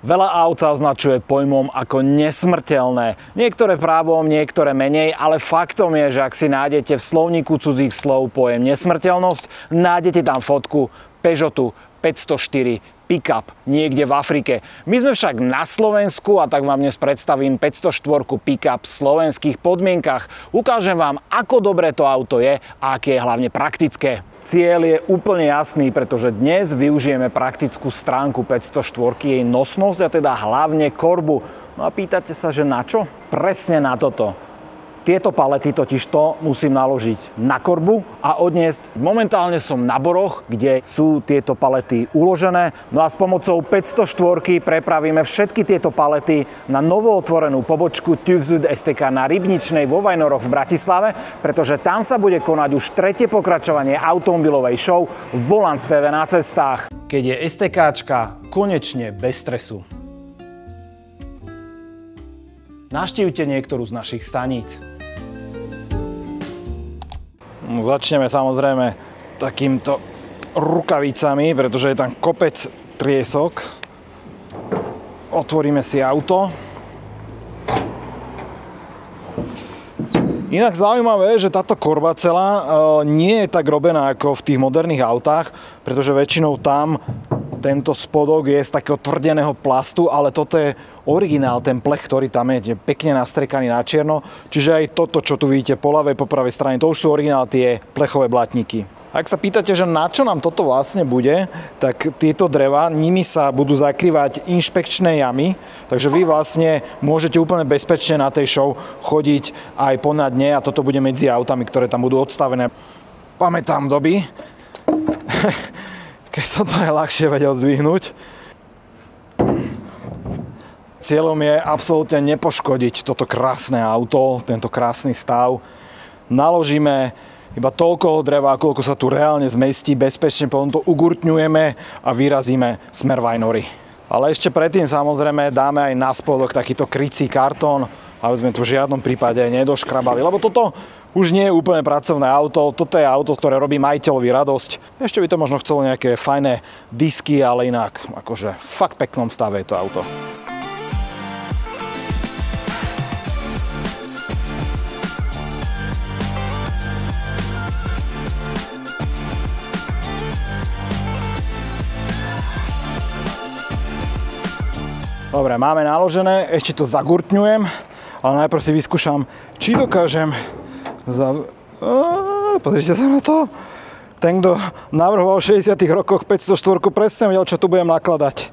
Veľa aut sa označuje pojmom ako nesmrteľné. Niektoré právom, niektoré menej, ale faktom je, že ak si nájdete v slovníku cudzích slov pojem nesmrteľnosť, nájdete tam fotku Peugeotu 504 pick-up niekde v Afrike. My sme však na Slovensku a tak vám dnes predstavím 504 pick-up v slovenských podmienkach. Ukážem vám, ako dobré to auto je a aké je hlavne praktické. Cieľ je úplne jasný, pretože dnes využijeme praktickú stránku 504, jej nosnosť a teda hlavne korbu. No a pýtate sa, že na čo? Presne na toto. Tieto palety totižto musím naložiť na korbu a odniesť. Momentálne som na Boroch, kde sú tieto palety uložené. No a s pomocou 504 prepravíme všetky tieto palety na novootvorenú pobočku TÜV Süd STK na Rybničnej vo Vajnoroch v Bratislave, pretože tam sa bude konať už tretie pokračovanie automobilovej show Volant TV na cestách. Keď je STKčka konečne bez stresu. Navštívte niektorú z našich staníc. Začneme samozrejme takýmto rukavicami, pretože je tam kopec triesok. Otvoríme si auto. Inak zaujímavé je, že táto korba celá nie je tak robená ako v tých moderných autách, pretože väčšinou tam tento spodok je z takého tvrdeného plastu, ale toto je originál, ten plech, ktorý tam je pekne nastrekaný na čierno. Čiže aj toto, čo tu vidíte po ľavej, po pravej strane, to už sú originál tie plechové blatníky. Ak sa pýtate, že na čo nám toto vlastne bude, tak tieto dreva, nimi sa budú zakrývať inšpekčné jamy, takže vy vlastne môžete úplne bezpečne na tej show chodiť aj ponad ne a toto bude medzi autami, ktoré tam budú odstavené. Pamätám doby, keď som to aj ľahšie vedel zdvihnúť. Cieľom je absolútne nepoškodiť toto krásne auto, tento krásny stav. Naložíme iba toľko dreva, koľko sa tu reálne zmestí, bezpečne potom to ugurtňujeme a vyrazíme smer Vajnory. Ale ešte predtým samozrejme dáme aj na spodok takýto krycí kartón, aby sme tu v žiadnom prípade nedoškrabali, lebo toto už nie je úplne pracovné auto, toto je auto, ktoré robí majiteľovi radosť. Ešte by to možno chcelo nejaké fajné disky, ale inak akože fakt peknom stave je to auto. Dobre, máme naložené, ešte to zagurtňujem, ale najprv si vyskúšam, či dokážem pozrite sa na to. Ten, kto navrhoval v 60. rokoch 504, presne vedel, čo tu budem nakladať.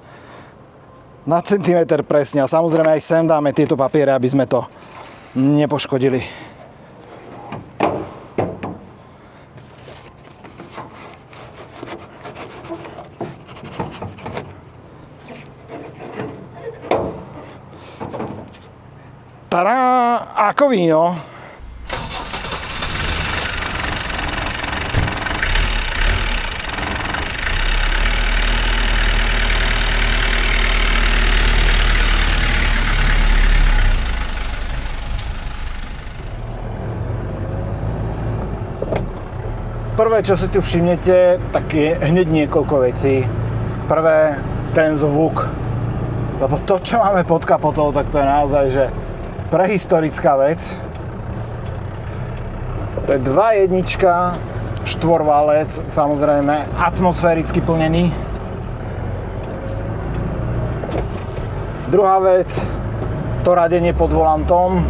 Na centimeter presne. A samozrejme aj sem dáme tieto papiere, aby sme to nepoškodili. Tadá! Ako víno. Prvé, čo si tu všimnete, tak je hneď niekoľko vecí. Prvé, ten zvuk. Lebo to, čo máme pod kapotou, tak to je naozaj, že prehistorická vec. To je 2.1, štvorvalec, samozrejme, atmosféricky plnený. Druhá vec, to radenie pod volantom.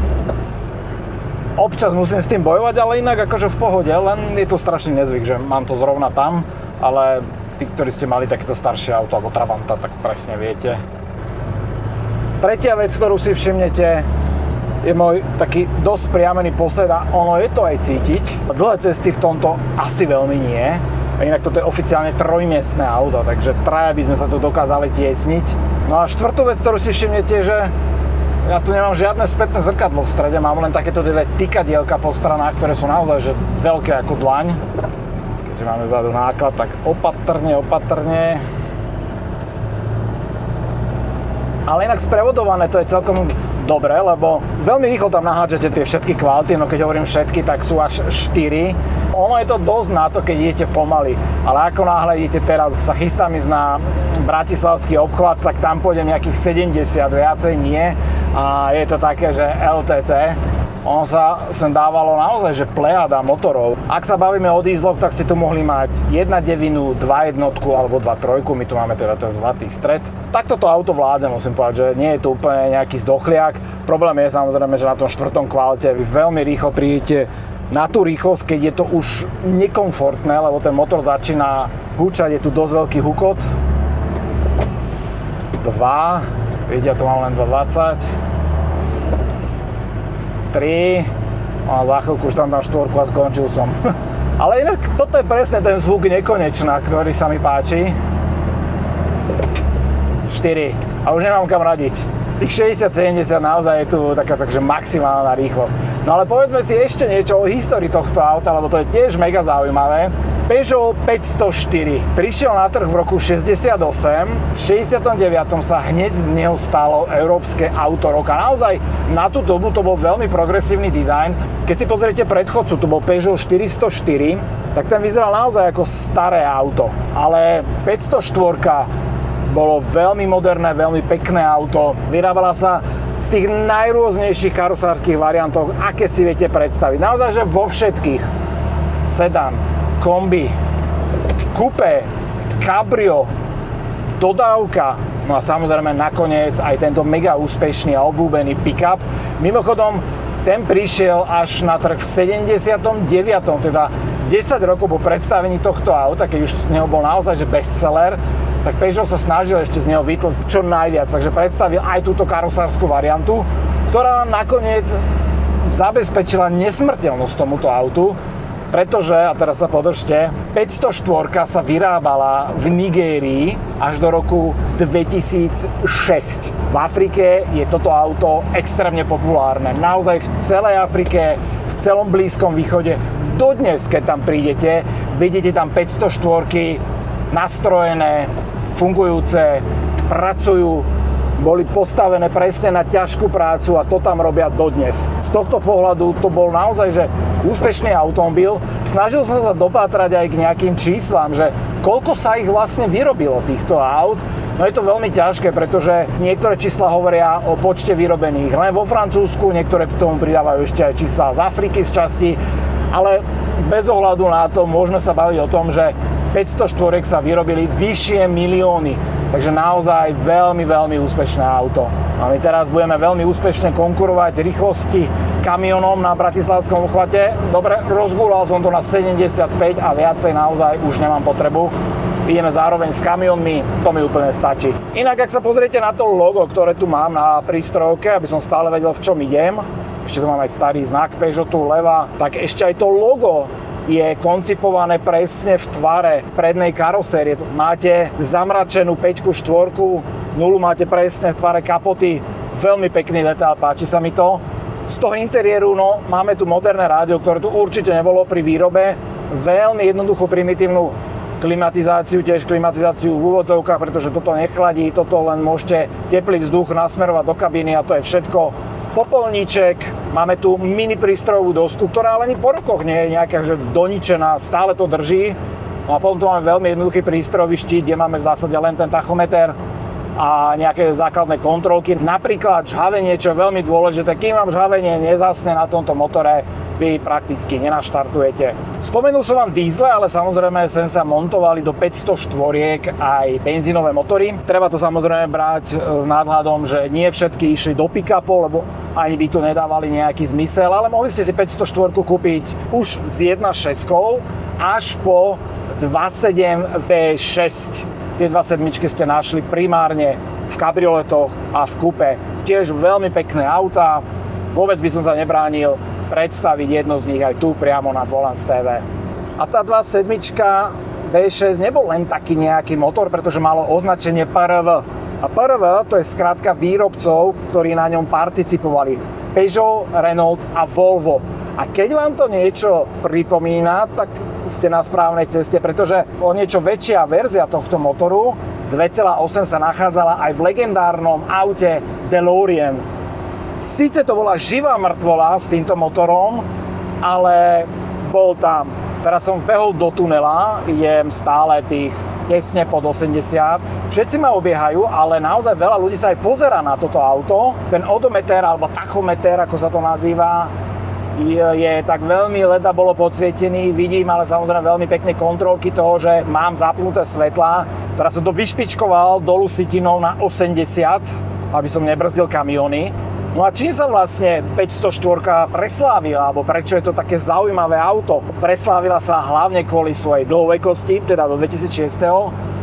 Občas musím s tým bojovať, ale inak akože v pohode, len je to strašný nezvyk, že mám to zrovna tam, ale tí, ktorí ste mali takéto staršie auto alebo Trabanta, tak presne viete. Tretia vec, ktorú si všimnete, je môj taký dosť priamený posled a ono je to aj cítiť. Dlhé cesty v tomto asi veľmi nie, a inak toto je oficiálne trojmiestne auto, takže traja by sme sa tu dokázali tiesniť. No a štvrtú vec, ktorú si všimnete, že ja tu nemám žiadne spätné zrkadlo v strede, mám len takéto dve tykadielka po stranách, ktoré sú naozaj že veľké ako dlaň. Keďže máme vzadu náklad, tak opatrne, opatrne. Ale inak sprevodované to je celkom dobré, lebo veľmi rýchlo tam nahádžete tie všetky kvality, no keď hovorím všetky, tak sú až 4. Ono je to dosť na to, keď idete pomaly, ale ako náhle idete teraz, sa chystám ísť na bratislavský obchvat, tak tam pôjdem nejakých 70, viacej nie. A je to také, že LTT. Ono sa sem dávalo naozaj, že plejada motorov. Ak sa bavíme o dízloch, tak ste tu mohli mať 1.9, 2.1 alebo 2.3, my tu máme teda ten zlatý stred. Tak toto auto vládze, musím povedať, že nie je to úplne nejaký zdochliak. Problém je samozrejme, že na tom 4. kvalte vy veľmi rýchlo prídete na tú rýchlosť, keď je to už nekomfortné, lebo ten motor začína húčať, je tu dosť veľký hukot. 2, vidia, tu mám len 2.20. 3, a za chvíľku už tam dám 4 a skončil som. Ale inak toto je presne ten zvuk nekonečná, ktorý sa mi páči. 4 a už nemám kam radiť. Tých 60-70 naozaj je tu taká takže maximálna rýchlosť. No ale povedzme si ešte niečo o histórii tohto auta, lebo to je tiež mega zaujímavé. Peugeot 504 prišiel na trh v roku 68, v 69. sa hneď z neho stalo európske auto roka. Naozaj na tú dobu to bol veľmi progresívny dizajn. Keď si pozriete predchodcu, to bol Peugeot 404, tak ten vyzeral naozaj ako staré auto. Ale 504 bolo veľmi moderné, veľmi pekné auto. Vyrábala sa v tých najrôznejších karosárskych variantoch, aké si viete predstaviť. Naozaj, že vo všetkých. Sedan, kombi, coupé, cabrio, dodávka, no a samozrejme nakoniec aj tento mega úspešný a obľúbený pick-up. Mimochodom, ten prišiel až na trh v 79. teda 10 rokov po predstavení tohto auta, keď už z neho bol naozaj že bestseller, tak Peugeot sa snažil ešte z neho vytlcť čo najviac, takže predstavil aj túto karosárskú variantu, ktorá nakoniec zabezpečila nesmrteľnosť tomuto autu, pretože, a teraz sa podržte, 504 sa vyrábala v Nigérii až do roku 2006. V Afrike je toto auto extrémne populárne. Naozaj v celej Afrike, v celom Blízkom východe. Dodnes, keď tam prídete, vidíte tam 504 nastrojené, fungujúce, pracujú, boli postavené presne na ťažkú prácu a to tam robia dodnes. Z tohto pohľadu to bol naozaj že úspešný automobil. Snažil som sa dopátrať aj k nejakým číslam, že koľko sa ich vlastne vyrobilo týchto aut. No je to veľmi ťažké, pretože niektoré čísla hovoria o počte vyrobených len vo Francúzsku, niektoré k tomu pridávajú ešte aj čísla z Afriky z časti, ale bez ohľadu na to môžeme sa baviť o tom, že 504 sa vyrobili vyššie milióny. Takže naozaj veľmi, veľmi úspešné auto. A my teraz budeme veľmi úspešne konkurovať rýchlosti kamionom na bratislavskom obchvate. Dobre, rozgúľal som to na 75 a viacej naozaj už nemám potrebu. Ideme zároveň s kamionmi, to mi úplne stačí. Inak, ak sa pozriete na to logo, ktoré tu mám na prístrojovke, aby som stále vedel, v čom idem, ešte tu mám aj starý znak Peugeotu leva, tak ešte aj to logo je koncipované presne v tvare prednej karosérie. Máte zamračenú 5-4, nulu máte presne v tvare kapoty. Veľmi pekný detail, páči sa mi to. Z toho interiéru, no, máme tu moderné rádio, ktoré tu určite nebolo pri výrobe. Veľmi jednoduchú, primitívnu klimatizáciu, tiež klimatizáciu v úvodzovkách, pretože toto nechladí, toto len môžete teplý vzduch nasmerovať do kabíny a to je všetko. Popolníček, máme tu mini prístrojovú dosku, ktorá ale ani po rokoch nie je nejaká že doničená, stále to drží. No a potom tu máme veľmi jednoduchý prístrojový štít, kde máme v zásade len ten tachometer a nejaké základné kontrolky. Napríklad žhavenie, čo je veľmi dôležité. Kým vám žhavenie nezasne na tomto motore, vy prakticky nenaštartujete. Spomenul som vám diesle, ale samozrejme sem sa montovali do 504 aj benzínové motory. Treba to samozrejme brať s nadhľadom, že nie všetky išli do pick-upov, lebo ani by to nedávali nejaký zmysel, ale mohli ste si 504 kúpiť už s 1.6 až po 2.7 V6. Tie 2.7 ste našli primárne v kabrioletoch a v coupe. Tiež veľmi pekné autá. Vôbec by som sa nebránil predstaviť jedno z nich aj tu priamo na Volants TV. A tá 2.7 V6 nebol len taký nejaký motor, pretože malo označenie PRV. A PRV to je skrátka výrobcov, ktorí na ňom participovali. Peugeot, Renault a Volvo. A keď vám to niečo pripomína, tak ste na správnej ceste, pretože o niečo väčšia verzia tohto motoru 2.8 sa nachádzala aj v legendárnom aute DeLorean. Sice to bola živá mŕtvola s týmto motorom, ale bol tam Teraz som vbehol do tunela, idem stále tých tesne pod 80. Všetci ma obiehajú, ale naozaj veľa ľudí sa aj pozerá na toto auto. Ten odometer alebo tachometer, ako sa to nazýva, je tak veľmi leda bolo podsvietený. Vidím ale samozrejme veľmi pekné kontrolky toho, že mám zapnuté svetlá. Teraz som to vyšpičkoval dolu sitinou na 80, aby som nebrzdil kamióny. No a čím sa vlastne 504 preslávila, alebo prečo je to také zaujímavé auto? Preslávila sa hlavne kvôli svojej dlhovekosti, teda do 2006,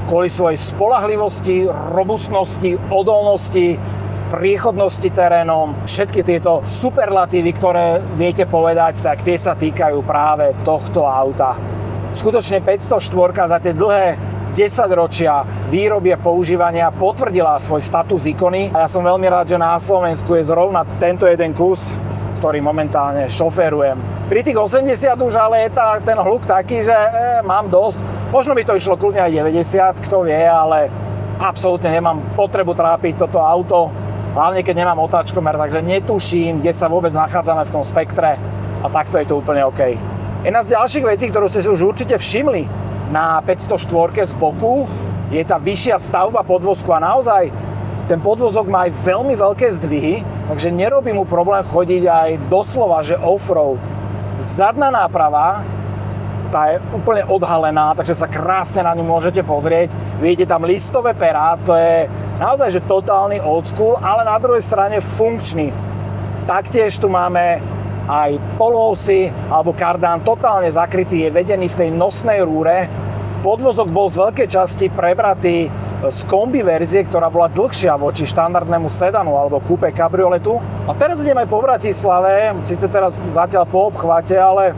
kvôli svojej spoľahlivosti, robustnosti, odolnosti, priechodnosti terénom. Všetky tieto superlatívy, ktoré viete povedať, tak tie sa týkajú práve tohto auta. Skutočne 504 za tie dlhé 10 ročia výroby a používania potvrdila svoj status ikony a ja som veľmi rád, že na Slovensku je zrovna tento jeden kus, ktorý momentálne šoférujem. Pri tých 80 už ale je ten hluk taký, že mám dosť. Možno by to išlo kľudne aj 90, kto vie, ale absolútne nemám potrebu trápiť toto auto, hlavne keď nemám otáčkomer, takže netuším, kde sa vôbec nachádzame v tom spektre a takto je to úplne OK. Jedna z ďalších vecí, ktorú ste si už určite všimli na 504 z boku, je tá vyššia stavba podvozku a naozaj ten podvozok má aj veľmi veľké zdvihy, takže nerobí mu problém chodiť aj doslova, že off-road. Zadná náprava, tá je úplne odhalená, takže sa krásne na ňu môžete pozrieť. Vidíte tam listové perá, to je naozaj že totálny old school, ale na druhej strane funkčný. Taktiež tu máme aj polosy alebo kardán totálne zakrytý, je vedený v tej nosnej rúre. Podvozok bol z veľkej časti prebratý z kombi verzie, ktorá bola dlhšia voči štandardnému sedanu alebo kúpe kabrioletu. A teraz ideme po Bratislave, síce teraz zatiaľ po obchvate, ale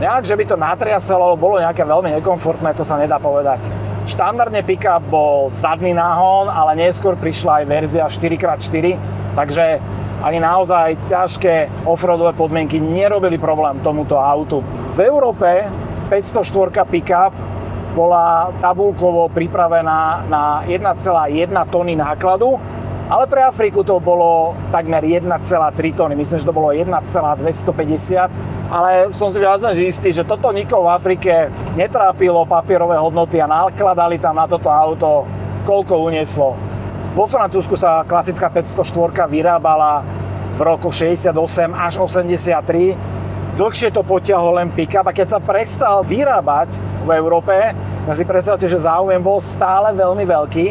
nejak, že by to natriasalo, alebo bolo nejaké veľmi nekomfortné, to sa nedá povedať. Štandardne pick-up bol zadný náhon, ale neskôr prišla aj verzia 4x4, takže ani naozaj ťažké offroadové podmienky nerobili problém tomuto autu. V Európe 504 pick-up bola tabuľkovo pripravená na 1,1 tony nákladu, ale pre Afriku to bolo takmer 1,3 tony. Myslím, že to bolo 1,250, ale som si viac než istý, že toto nikoho v Afrike netrápilo papierové hodnoty a nakladali tam na toto auto, koľko unieslo. Vo Francúzsku sa klasická 504 vyrábala v roku 68 až 83. Dlhšie to potiahol len pick-up a keď sa prestal vyrábať v Európe, tak si predstavte, že záujem bol stále veľmi veľký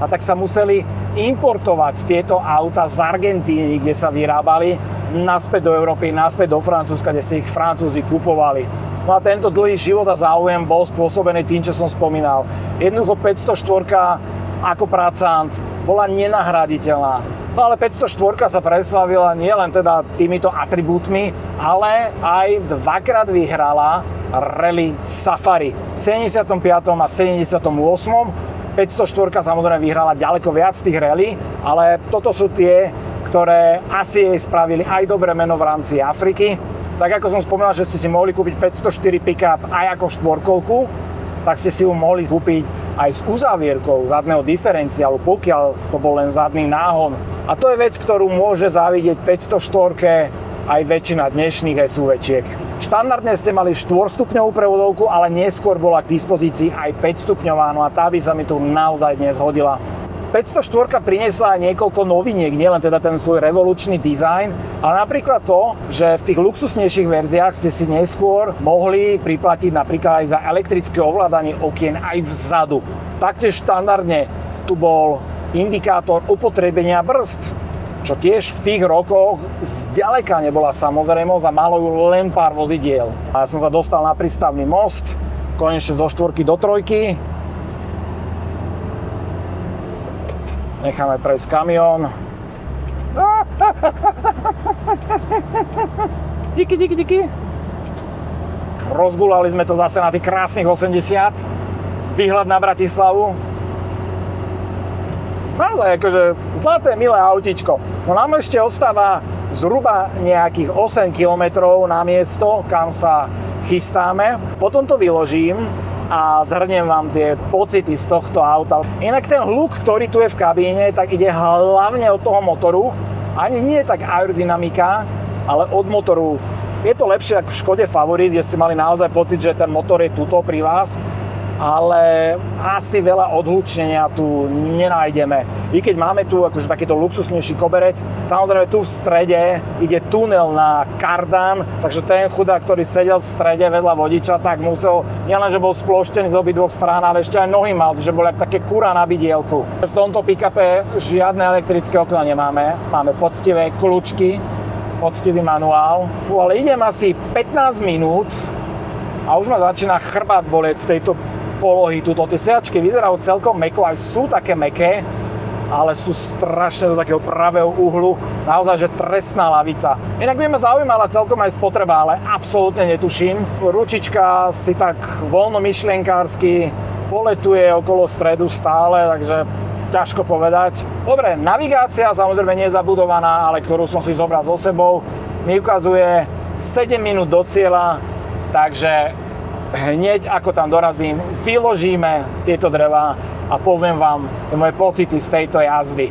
a tak sa museli importovať tieto auta z Argentíny, kde sa vyrábali, naspäť do Európy, naspäť do Francúzska, kde si ich Francúzi kupovali. No a tento dlhý život a záujem bol spôsobený tým, čo som spomínal. Jednoducho 504 ako pracant bola nenahraditeľná. No ale 504 sa preslavila nielen teda týmito atribútmi, ale aj dvakrát vyhrala Rally Safari. V 75. a 78. 504 samozrejme vyhrala ďaleko viac tých rally, ale toto sú tie, ktoré asi jej spravili aj dobré meno v rámci Afriky. Tak ako som spomínal, že ste si mohli kúpiť 504 pick-up aj ako štvorkolku, tak ste si ju mohli kúpiť aj s uzávierkou zadného diferenciálu, pokiaľ to bol len zadný náhon. A to je vec, ktorú môže závidieť 504 aj väčšina dnešných SUV-čiek. Štandardne ste mali 4-stupňovú prevodovku, ale neskôr bola k dispozícii aj 5-stupňová, no a tá by sa mi tu naozaj dnes hodila. 504 priniesla aj niekoľko noviniek, nielen teda ten svoj revolučný dizajn, ale napríklad to, že v tých luxusnejších verziách ste si neskôr mohli priplatiť napríklad aj za elektrické ovládanie okien aj vzadu. Taktiež štandardne tu bol indikátor upotrebenia brzd, čo tiež v tých rokoch zďaleka nebola samozrejmosť a malo ju len pár vozidiel. A ja som sa dostal na prístavný most, konečne zo 4 do 3. Necháme prejsť kamión. Díky. Rozgúlali sme to zase na tých krásnych 80. Výhľad na Bratislavu. Naozaj akože zlaté, milé autíčko. No nám ešte ostáva zhruba nejakých 8 km na miesto, kam sa chystáme. Potom to vyložím a zhrniem vám tie pocity z tohto auta. Inak ten hluk, ktorý tu je v kabíne, tak ide hlavne od toho motoru. Ani nie je tak aerodynamika, ale od motoru Je to lepšie ako v Škode Favorit, kde ste mali naozaj pocit, že ten motor je tuto pri vás, ale asi veľa odhlučnenia tu nenájdeme. I keď máme tu akože takýto luxusnejší koberec, samozrejme tu v strede ide tunel na kardan, takže ten chudák, ktorý sedel v strede vedľa vodiča, tak musel, nielenže bol sploštený z obidvoch strán, ale ešte aj nohy mal, že bol jak také kurá na bidielku. V tomto pick-upe žiadne elektrické okno nemáme, máme poctivé kľúčky, poctivý manuál. Fú, ale idem asi 15 minút a už ma začína chrbát bolieť z tejto polohy. Tuto tie sedačky vyzerajú celkom mäkko, aj sú také mäkké, ale sú strašne do takého pravého uhlu. Naozaj, že trestná lavica. Inak by ma zaujímala celkom aj spotreba, ale absolútne netuším. Ručička si tak voľnomyšlienkársky poletuje okolo stredu stále, takže ťažko povedať. Dobre, navigácia samozrejme nie je zabudovaná, ale ktorú som si zobral so sebou, mi ukazuje 7 minút do cieľa, takže hneď ako tam dorazím, vyložíme tieto drevá a poviem vám moje pocity z tejto jazdy.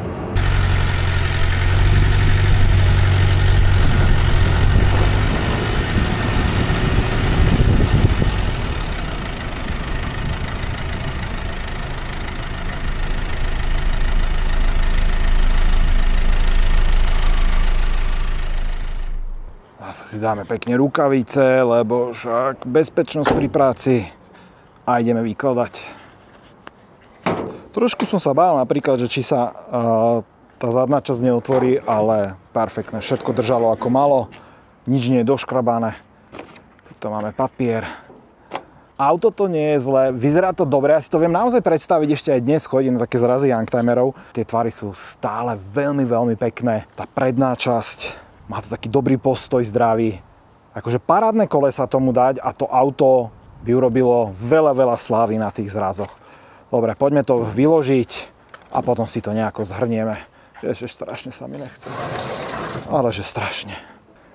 Zase si dáme pekne rukavice, lebo však bezpečnosť pri práci a ideme vykladať. Trošku som sa bál napríklad, že či sa tá zadná časť neotvorí, ale perfektne, všetko držalo ako malo, nič nie je doškrabané. Tu máme papier. Auto to nie je zlé, vyzerá to dobre, ja si to viem naozaj predstaviť, ešte aj dnes chodím na také zrazy youngtimerov. Tie tvary sú stále veľmi, veľmi pekné. Tá predná časť má to taký dobrý postoj, zdravý. Akože parádne kolesa tomu dať a to auto by urobilo veľa, veľa slávy na tých zrazoch. Dobre, poďme to vyložiť a potom si to nejako zhrnieme. Ježiš, strašne sa mi nechce. Ale že strašne.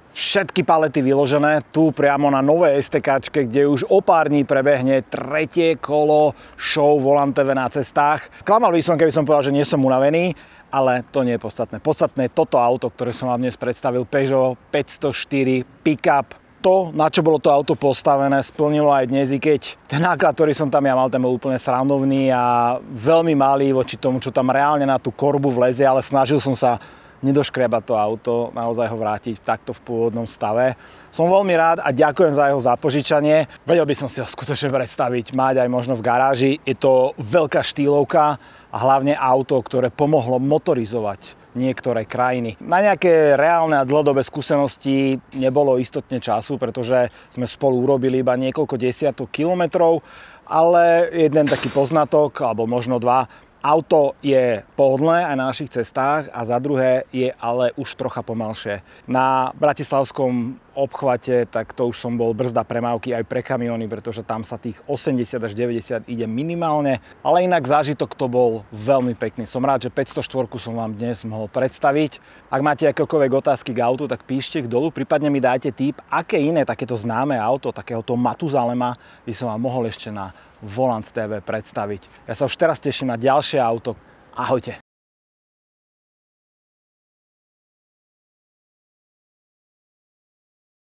Všetky palety vyložené tu priamo na novej STKčke, kde už o pár dní prebehne tretie kolo show Volant TV na cestách. Klamal by som, keby som povedal, že nie som unavený, ale to nie je podstatné. Podstatné je toto auto, ktoré som vám dnes predstavil, Peugeot 504 Pickup. To, na čo bolo to auto postavené, splnilo aj dnes, i keď ten náklad, ktorý som tam ja mal, ten bol úplne srandovný a veľmi malý voči tomu, čo tam reálne na tú korbu vlezie, ale snažil som sa nedoškriabať to auto, naozaj ho vrátiť takto v pôvodnom stave. Som veľmi rád a ďakujem za jeho zapožičanie. Vedel by som si ho skutočne predstaviť, mať aj možno v garáži. Je to veľká štýlovka a hlavne auto, ktoré pomohlo motorizovať niektoré krajiny. Na nejaké reálne a dlhodobé skúsenosti nebolo istotne času, pretože sme spolu urobili iba niekoľko desiatok kilometrov, ale jeden taký poznatok, alebo možno dva, auto je pohodlné aj na našich cestách a za druhé je ale už trocha pomalšie. Na bratislavskom obchvate, tak to už som bol brzda premávky aj pre kamióny, pretože tam sa tých 80 až 90 ide minimálne, ale inak zážitok to bol veľmi pekný. Som rád, že 504 som vám dnes mohol predstaviť. Ak máte akékoľvek otázky k autu, tak píšte ich dolu, prípadne mi dajte tip, aké iné takéto známe auto, takéhoto Matuzalema by som vám mohol ešte na Volant TV predstaviť. Ja sa už teraz teším na ďalšie auto. Ahojte.